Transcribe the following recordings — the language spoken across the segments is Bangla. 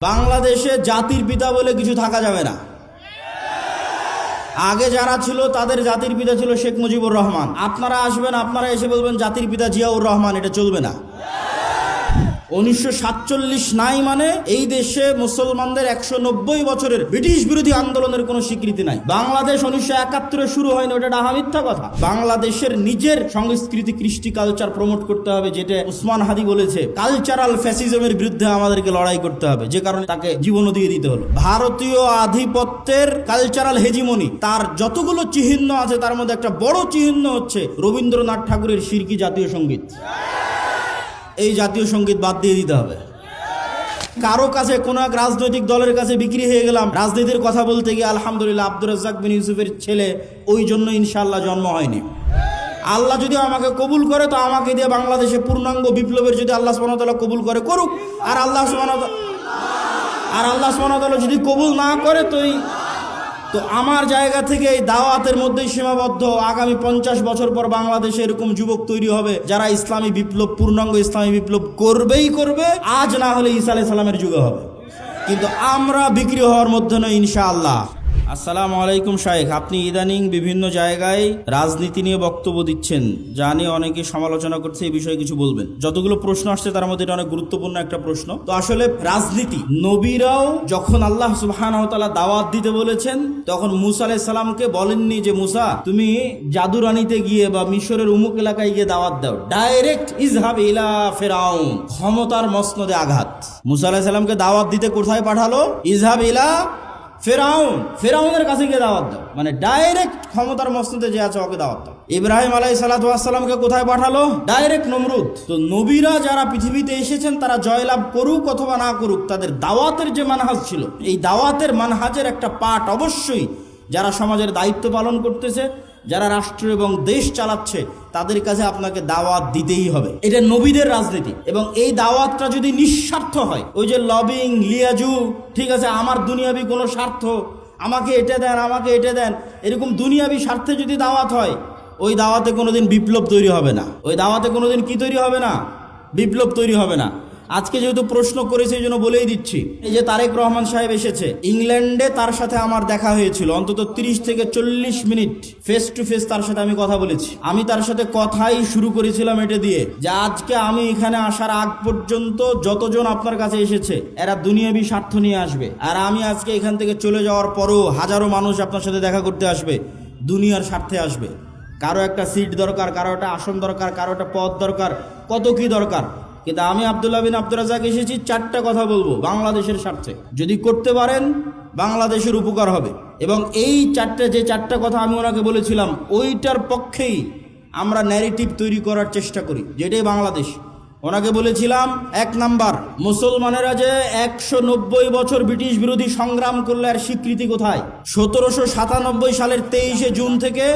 বাংলাদেশে জাতির পিতা বলে কিছু থাকা যাবে না। আগে যারা ছিল তাদের জাতির পিতা ছিল শেখ মুজিবুর রহমান। আপনারা আসবেন, আপনারা এসে বলবেন জাতির পিতা জিয়াউর রহমান, এটা চলবে না। 1947 নাই মানে এই দেশে মুসলমানদের 190 বছরের ব্রিটিশ বিরোধী আন্দোলনের কোনো স্বীকৃতি নাই। বাংলাদেশ 1971 শুরু হয়নি, ওটা ডাহা মিথ্যা কথা। বাংলাদেশের নিজের সংস্কৃতি কৃষ্টি কালচার প্রমোট করতে হবে, যেটা উসমান হাদি বলেছে কালচারাল ফ্যাসিজমের বিরুদ্ধে আমাদেরকে লড়াই করতে হবে, যে কারণে তাকে জীবনও দিয়ে দিতে হলো। ভারতীয় আধিপত্যের কালচারাল হেজিমনি তার যতগুলো চিহ্ন আছে তার মধ্যে একটা বড় চিহ্ন হচ্ছে রবীন্দ্রনাথ ঠাকুরের শিরকি জাতীয় সঙ্গীত। এই জাতীয় সঙ্গীত বাদ দিয়ে দিতে হবে। কারো কাছে কোন এক রাজনৈতিক দলের কাছে বিক্রি হয়ে গেলাম রাজনীতির কথা বলতে গিয়ে, আলহামদুলিল্লাহ আব্দুর রাজ্জাক বিন ইউসুফের ছেলে, ওই জন্য ইনশাআল্লাহ জন্ম হয়নি। আল্লাহ যদি আমাকে কবুল করে তো আমাকে দিয়ে বাংলাদেশে পূর্ণাঙ্গ বিপ্লবের যদি আল্লাহ সুবহানাহু ওয়া তাআলা কবুল করে করুক, আর আল্লাহ সুবহানাহু ওয়া তাআলা যদি কবুল না করে তো আমার জায়গা থেকে এই দাওয়াতের মধ্যেই সীমাবদ্ধ। আগামী 50 বছর পর বাংলাদেশে এরকম যুবক তৈরি হবে যারা ইসলামী বিপ্লব, পূর্ণাঙ্গ ইসলামী বিপ্লব করবেই করবে, আজ না হলে ঈসা আলাইহিস সালামের যুগে হবে। কিন্তু আমরা বিক্রি হওয়ার মধ্যে নয় ইনশাআল্লাহ। আসসালামু আলাইকুম শাইখ, আপনি ইদানিং বিভিন্ন জায়গায় রাজনীতি নিয়ে বক্তব্য দিচ্ছেন, যা নিয়ে অনেকে সমালোচনা করছে, এই বিষয়ে কিছু বলবেন। যতগুলো প্রশ্ন আসছে তার মধ্যে এটা অনেক গুরুত্বপূর্ণ একটা প্রশ্ন। তো আসলে রাজনীতি, নবীরাও যখন আল্লাহ সুবহানাহু ওয়া তাআলা দাওয়াত দিতে বলেছেন তখন মুসা আলাইহিস সালামকে বলেননি যে মুসা তুমি জাদুরানিতে গিয়ে বা মিশরের উমুক এলাকায় গিয়ে দাওয়াত দাও, ডাইরেক্ট ইজহাব ইলা ফিরাউন, ক্ষমতার মসনদে আঘাত। মুসা আলাইহিস সালামকে দাওয়াত দিতে কোথায় পাঠালো? ইজহাব ইলা ফেরাউনের কাছে গিয়ে দাওয়াত দাও, মানে ডাইরেক্ট ক্ষমতার মসনদে যে আছে ওকে দাওয়াত দাও। ইব্রাহিম আলাইহিস সালাতু ওয়াস সালামকে কোথায় পাঠালো? ডাইরেক্ট নমরুদ। তো নবীরা যারা পৃথিবীতে এসেছেন তারা জয়লাভ করুক অথবা না করুক, তাদের দাওয়াতের যে মানহাজ ছিল, এই দাওয়াতের মানহাজের একটা পার্ট অবশ্যই যারা সমাজের দায়িত্ব পালন করতেছে, যারা রাষ্ট্র এবং দেশ চালাচ্ছে, তাদের কাছে আপনাকে দাওয়াত দিতেই হবে। এটা নবীদের রাজনীতি। এবং এই দাওয়াতটা যদি নিঃস্বার্থ হয়, ওই যে লবিং, লিয়াজু, ঠিক আছে, আমার দুনিয়াবি কোনো স্বার্থ, আমাকে এটা দেন, আমাকে এটা দেন, এরকম দুনিয়াবি স্বার্থে যদি দাওয়াত হয়, ওই দাওয়াতে কোনোদিন বিপ্লব তৈরি হবে না। ওই দাওয়াতে কোনোদিন কি তৈরি হবে না? বিপ্লব তৈরি হবে না। আজকে যেহেতু প্রশ্ন করেছে এই জন্য বলেই দিচ্ছি, এই যে তারেক রহমান সাহেব এসেছে ইংল্যান্ডে, তার সাথে আমার দেখা হয়েছিল অন্তত 30 থেকে 40 মিনিট ফেস টু ফেস তার সাথে আমি কথা বলেছি। আমি তার সাথে কথাই শুরু করেছিলাম এটা দিয়ে যে আজকে আমি এখানে আসার আগ পর্যন্ত যতজন আপনার কাছে এসেছে এরা দুনিয়াবী স্বার্থ নিয়ে আসবে, আর আমি আজকে এখান থেকে চলে যাওয়ার পরও হাজারো মানুষ আপনার সাথে দেখা করতে আসবে, দুনিয়ার স্বার্থে আসবে। কারো একটা সিট দরকার, কারো একটা আসন দরকার, কারো একটা পদ দরকার, কত কি দরকার। কিন্তু আমি আব্দুল্লাহ বিন আব্দুর রাজ্জাক এসেছি 4টা কথা বলবো বাংলাদেশের স্বার্থে। যদি করতে পারেন বাংলাদেশের উপকার হবে। এবং এই যে চারটা কথা আমি ওনাকে বলেছিলাম, ওইটার পক্ষেই আমরা ন্যারেটিভ তৈরি করার চেষ্টা করি, যেটাই বাংলাদেশ। ওনাকে বলেছিলাম 1 নাম্বার, মুসলমানেরা যে 190 বছর ব্রিটিশ বিরোধী সংগ্রাম করলে আর স্বীকৃতি কোথায়? 1797 সালের 23শে জুন থেকে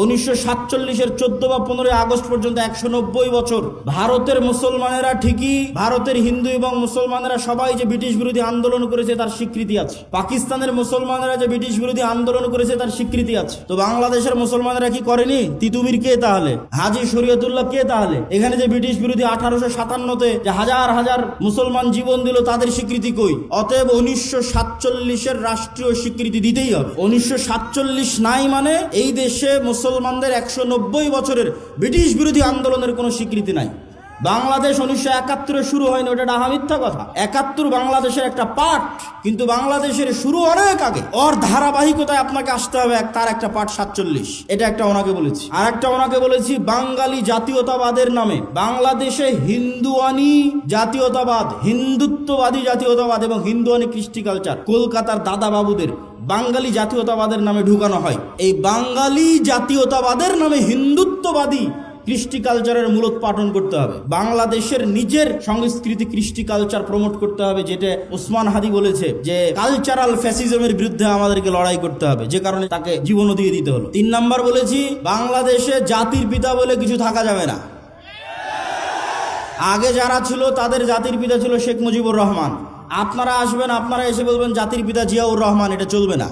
1947-এর 14 বা 15 আগস্ট পর্যন্ত 190 বছর ভারতের মুসলমানেরা, ঠিকই ভারতের হিন্দু এবং মুসলমানেরা সবাই যে ব্রিটিশ বিরোধী আন্দোলন করেছে তার স্বীকৃতি আছে। পাকিস্তানের মুসলমানেরা যে ব্রিটিশ বিরোধী আন্দোলন করেছে তার স্বীকৃতি আছে। তো বাংলাদেশের মুসলমানেরা কি করেনি? তিতুমির কে তাহলে? হাজী শরীয়তুল্লাহ কে তাহলে? এখানে যে ব্রিটিশ বিরোধী 1857-তে যে হাজার হাজার মুসলমান জীবন দিল, তাদের স্বীকৃতি কই? অতএব 1947-এর রাষ্ট্রীয় স্বীকৃতি দিতেই হবে। 1947 নাই মানে এই দেশে মুসলমানদের 190 বছরের ব্রিটিশ বিরোধী আন্দোলনের কোনো স্বীকৃতি নাই। বাংলাদেশ 1971 শুরু হয়নি, ওটা ডাহা মিথ্যা কথা। 71 বাংলাদেশের একটা পার্ট, কিন্তু বাংলাদেশের শুরু অনেক আগে। ওর ধারাবাহিকতায় আপনাকে আসতে হবে, তার একটা পার্ট 47। এটা একটা ওনাকে বলেছি। আর একটা ওনাকে বলেছি বাঙালি জাতীয়তাবাদের নামে বাংলাদেশে হিন্দুয়ানি জাতীয়তাবাদ, হিন্দুত্ববাদী জাতীয়তাবাদ এবং হিন্দুয়ানি কৃষ্টি কালচার কলকাতার দাদা বাবুদের বাঙালি জাতীয়তাবাদের নামে ঢুকানো হয়। এই বাঙালি জাতীয়তাবাদের নামে হিন্দুত্ববাদী কৃষ্টি কালচারের মূলোৎপাটন করতে হবে। বাংলাদেশের নিজের সংস্কৃতি কৃষ্টি কালচার প্রমোট করতে হবে, যেটা উসমান হাদি বলেছে যে কালচারাল ফ্যাসিজমের বিরুদ্ধে আমাদেরকে লড়াই করতে হবে, যে কারণে তাকে জীবনও দিয়ে দিতে হলো। 3 নাম্বার বলেছি বাংলাদেশে জাতির পিতা বলে কিছু থাকা যাবে না। আগে যারা ছিল তাদের জাতির পিতা ছিল শেখ মুজিবুর রহমান। আপনারা আসবেন, আপনারা এসে বলবেন জাতির পিতা জিয়াউর রহমান, এটা চলবে না।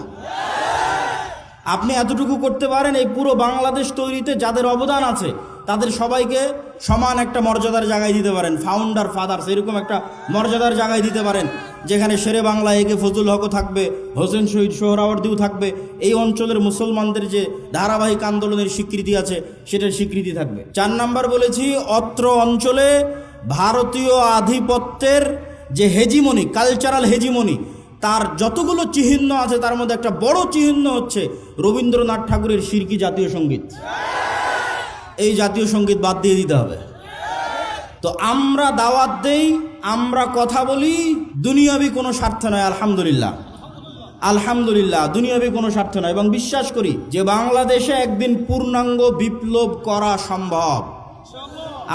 আপনি এতটুকু করতে পারেন, এই পুরো বাংলাদেশ তৈরিতে যাদের অবদান আছে তাদের সবাইকে সমান একটা মর্যাদার জায়গায় দিতে পারেন, ফাউন্ডার ফাদার্স এরকম একটা মর্যাদার জায়গায় দিতে পারেন, যেখানে শেরে বাংলা একে ফজলুল হকও থাকবে, হোসেন শহীদ সোহরাওয়ার্দীও থাকবে। এই অঞ্চলের মুসলমানদের যে ধারাবাহিক আন্দোলনের স্বীকৃতি আছে সেটার স্বীকৃতি থাকবে। 4 নাম্বার বলেছি, অত্র অঞ্চলে ভারতীয় আধিপত্যের যে হেজিমনি, কালচারাল হেজিমনি, তার যতগুলো চিহ্ন আছে তার মধ্যে একটা বড় চিহ্ন হচ্ছে রবীন্দ্রনাথ ঠাকুরের শিরকি জাতীয় সঙ্গীত। এই জাতীয় সঙ্গীত বাদ দিয়ে দিতে হবে। তো আমরা দাওয়াত দেই, আমরা কথা বলি, দুনিয়াবি কোনো স্বার্থ নয়। আলহামদুলিল্লাহ, আলহামদুলিল্লাহ, দুনিয়াবি কোনো স্বার্থ নয়। এবং বিশ্বাস করি যে বাংলাদেশে একদিন পূর্ণাঙ্গ বিপ্লব করা সম্ভব।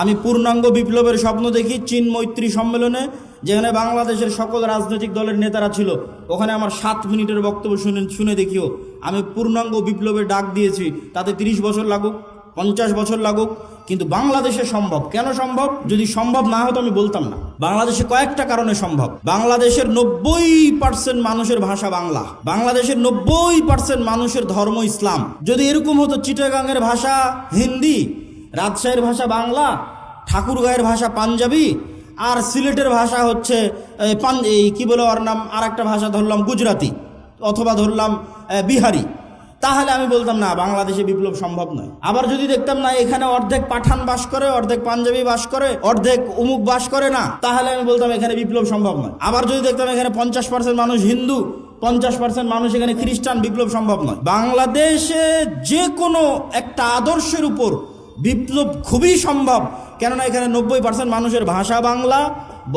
আমি পূর্ণাঙ্গ বিপ্লবের স্বপ্ন দেখি চীন মৈত্রী সম্মেলনে, যেখানে বাংলাদেশের সকল রাজনৈতিক দলের নেতারা ছিল। ওখানে আমার 7 মিনিটের বক্তব্য শুনে দেখিও আমি পূর্ণাঙ্গ বিপ্লবের ডাক দিয়েছি। তাতে 30 বছর লাগুক, 50 বছর লাগুক, কিন্তু বাংলাদেশে সম্ভব। কেন সম্ভব? যদি সম্ভব না হতো আমি বলতাম না। বাংলাদেশে কয়েকটা কারণে সম্ভব। বাংলাদেশের 90% মানুষের ভাষা বাংলা, বাংলাদেশের 90% মানুষের ধর্ম ইসলাম। যদি এরকম হতো চিটাগাংয়ের ভাষা হিন্দি, রাজশাহীর ভাষা বাংলা, ঠাকুরগাঁয়ের ভাষা পাঞ্জাবি, আর সিলেটের ভাষা হচ্ছে কি বলে ওর নাম, আর একটা ভাষা ধরলাম গুজরাতি অথবা ধরলাম বিহারি, তাহলে আমি বলতাম না বাংলাদেশে বিপ্লব সম্ভব নয়। আবার যদি দেখতাম না এখানে অর্ধেক পাঠান বাস করে, অর্ধেক পাঞ্জাবি বাস করে, অর্ধেক অমুক বাস করে না, তাহলে আমি বলতাম এখানে বিপ্লব সম্ভব নয়। আবার যদি দেখতাম এখানে 50% মানুষ হিন্দু, 50% মানুষ এখানে খ্রিস্টান, বিপ্লব সম্ভব নয়। বাংলাদেশে যে কোনো একটা আদর্শের উপর বিপ্লব খুবই সম্ভব, কেননা এখানে 90% মানুষের ভাষা বাংলা,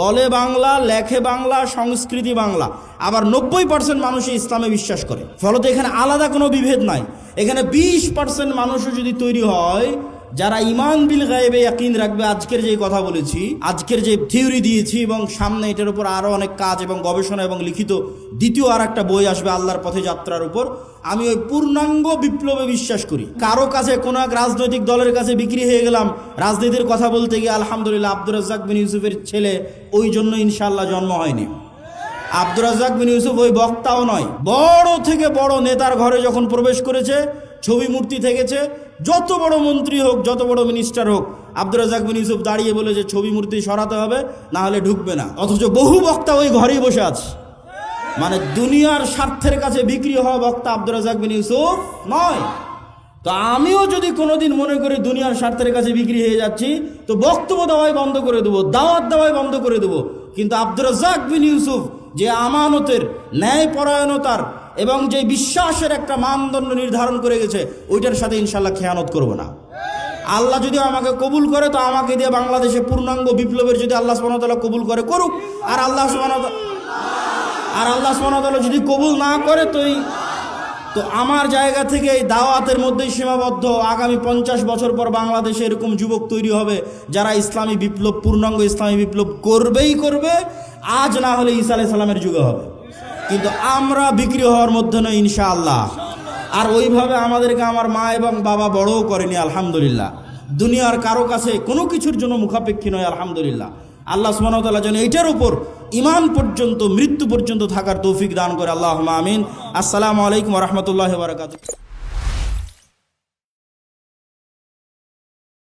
বলে বাংলা, লেখে বাংলা, সংস্কৃতি বাংলা। আবার 90% মানুষই ইসলামে বিশ্বাস করে। ফলত এখানে আলাদা কোনো বিভেদ নাই। এখানে 20% মানুষও যদি তৈরি হয় যারা ইমান বিল গায়েবে ইয়াকিন রাখবে, আজকের যে কথা বলেছি, আজকের যে থিওরি দিয়েছি, এবং সামনে এটার উপর আরও অনেক কাজ এবং গবেষণা এবং লিখিত দ্বিতীয় আর একটা বই আসবে আল্লাহর পথে যাত্রার উপর, আমি ওই পূর্ণাঙ্গ বিপ্লবে বিশ্বাস করি। কারো কাছে কোনো এক রাজনৈতিক দলের কাছে বিক্রি হয়ে গেলাম রাজনীতির কথা বলতে গিয়ে, আলহামদুলিল্লাহ আব্দুর রাজ্জাক বিন ইউসুফের ছেলে, ওই জন্য ইনশাআল্লাহ জন্ম হয়নি। আব্দুর রাজ্জাক বিন ইউসুফ ওই বক্তাও নয়। বড় থেকে বড় নেতার ঘরে যখন প্রবেশ করেছে, ছবি মূর্তি থেকেছে, যত বড় মন্ত্রী হোক, যত বড় মিনিস্টার হোক, আব্দুর রাজ্জাক বিন ইউসুফ দাঁড়িয়ে বলে যে ছবি মূর্তি সরাতে হবে, না হলে ঢুকবে না। অথচ বহু বক্তা ওই ঘরেই বসে আছে। মানে দুনিয়ার স্বার্থের কাছে বিক্রি হওয়া বক্তা আব্দুর রাজ্জাক বিন ইউসুফ নয়। তো আমিও যদি কোনোদিন মনে করি দুনিয়ার স্বার্থের কাছে বিক্রি হয়ে যাচ্ছি, তো বক্তব্য দেওয়াই বন্ধ করে দেবো, দাওয়াত দেওয়াই বন্ধ করে দেবো। কিন্তু আব্দুর রাজ্জাক বিন ইউসুফ যে আমানতের, ন্যায়পরায়ণতার এবং যে বিশ্বাসের একটা মানদণ্ড নির্ধারণ করে গেছে, ওইটার সাথে ইনশাল্লাহ খেয়ানত করব না। আল্লাহ যদি আমাকে কবুল করে, তো আমাকে দিয়ে বাংলাদেশে পূর্ণাঙ্গ বিপ্লবের যদি আল্লাহ সুবহানাহু ওয়া তাআলা কবুল করে, করুক। আর আল্লাহ সুবহানাহু ওয়া তাআলা যদি কবুল না করে, তো আমার জায়গা থেকে এই দাওয়াতের মধ্যেই সীমাবদ্ধ। আগামী 50 বছর পর বাংলাদেশে এরকম যুবক তৈরি হবে যারা ইসলামী বিপ্লব, পূর্ণাঙ্গ ইসলামী বিপ্লব করবেই করবে। আজ না হলে ঈসা আলাইহিস সালামের যুগে হবে, কিন্তু আমরা বিক্রি হওয়ার মধ্যে নয় ইনশাআল্লাহ। আর ওইভাবে আমাদেরকে আমার মা এবং বাবা বড়ও করেনি, আলহামদুলিল্লাহ। দুনিয়ার কারো কাছে কোনো কিছুর জন্য মুখাপেক্ষী নয়, আলহামদুলিল্লাহ। আল্লাহ সুবহানাহু ওয়া তাআলা যেন এইটার উপর ঈমান পর্যন্ত, মৃত্যু পর্যন্ত থাকার তৌফিক দান করে, আল্লাহুম্মা আমিন। আসসালামু আলাইকুম ওয়া রাহমাতুল্লাহি ওয়া বারাকাতুহু।